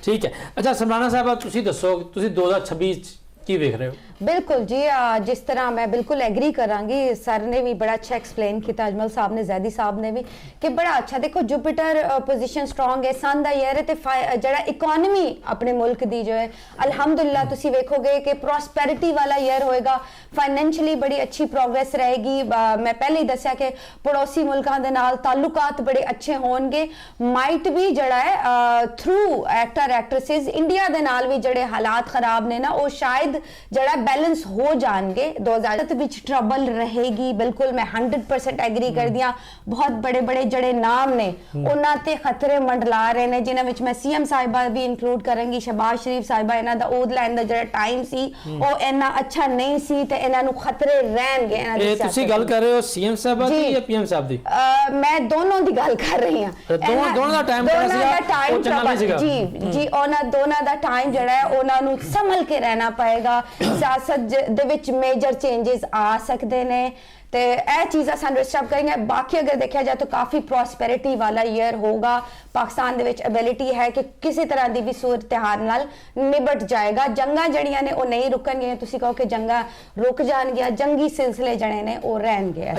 ठीक है। अच्छा समराना साहब तुसी दसो, तुसी 2026 की वेख रहे हो? बिल्कुल जी, जिस तरह मैं बिल्कुल एग्री करांगी, सर ने भी बड़ा अच्छा एक्सप्लेन किया, अजमल साहब ने, जैदी साहब ने भी, कि बड़ा अच्छा देखो जुपिटर पोजीशन स्ट्रॉन्ग है, सन दा ईयर है, ते जड़ा इकोनॉमी अपने मुल्क दी जो है अल्हम्दुलिल्लाह तुसी वेखोगे कि प्रॉस्पेरिटी वाला ईयर होएगा, फाइनेंशियली बड़ी अच्छी प्रोग्रेस रहेगी। मैं पहले ही दस्या कि पड़ोसी मुल्कां दे नाल ताल्लुकात बड़े अच्छे होणगे, माइट भी जड़ा है थ्रू एक्टर एक्ट्रेसेस इंडिया दे नाल भी जड़े हालात खराब ने ना, वो शायद जड़ा बैलेंस हो जाएंगे। 2000 विच ट्रबल रहेगी, बिल्कुल मैं 100% एग्री कर दिया। बहुत बड़े बड़े जड़े नाम ने उन्हां ते खतरे मंडला रहे ने, जिन्हां विच मैं सीएम साहिबा भी इंक्लूड करूंगी, शहबाज शरीफ साहिबा, इन्हां दा ओद लाइन दा जड़ा टाइम सी ਉਹ ਇੰਨਾ ਅੱਛਾ ਨਹੀਂ ਸੀ ਤੇ ਇਹਨਾਂ ਨੂੰ ਖਤਰੇ ਰਹਿਣਗੇ ਇਹਨਾਂ ਦੀ। ਇਹ ਤੁਸੀਂ ਗੱਲ ਕਰ ਰਹੇ ਹੋ ਸੀਐਮ ਸਾਹਿਬ ਦੀ ਜਾਂ ਪੀਐਮ ਸਾਹਿਬ ਦੀ? ਮੈਂ ਦੋਨੋਂ ਦੀ ਗੱਲ ਕਰ ਰਹੀ ਹਾਂ। ਦੋਨੋਂ ਦਾ ਟਾਈਮ ਉਹ ਚੰਗਾ ਨਹੀਂ ਸੀਗਾ ਜੀ ਜੀ, ਉਹਨਾਂ ਦੋਨਾਂ ਦਾ ਟਾਈਮ ਜਿਹੜਾ ਹੈ ਉਹਨਾਂ ਨੂੰ ਸੰਭਲ ਕੇ ਰਹਿਣਾ ਪਏਗਾ। ਸਿਆਸਤ ਦੇ ਵਿੱਚ ਮੇਜਰ ਚੇਂजेस ਆ ਸਕਦੇ ਨੇ ਤੇ ਇਹ ਚੀਜ਼ਾਂ ਸਾਨੂੰ ਡਿਸਟਰਬ ਕरेंगे। ਬਾਕੀ ਅਗਰ ਦੇਖਿਆ ਜਾਏ ਤਾਂ ਕਾਫੀ ਪ੍ਰੋਸਪੈਰਿਟੀ ਵਾਲਾ ਈਅਰ ਹੋਗਾ। ਪਾਕਿਸਤਾਨ ਦੇ ਵਿੱਚ ਐਬਿਲਿਟੀ ਹੈ ਕਿ ਕਿਸੇ ਤਰ੍ਹਾਂ ਦੀ ਵੀ ਸੂਰਤ ਹਾਲ ਨਾਲ ਨਿਬਟ ਜਾਏਗਾ। ਜੰਗਾਂ ਜੜੀਆਂ ਨੇ ਉਹ ਨਹੀਂ ਰੁਕਣਗੀਆਂ, ਤੁਸੀਂ ਕਹੋ ਕਿ ਜੰਗਾਂ ਰੁਕ ਜਾਣਗੀਆਂ, ਜੰਗੀ ਸਿਲਸਿਲੇ ਜਣੇ ਨੇ ਉਹ ਰਹਿਣਗੇ।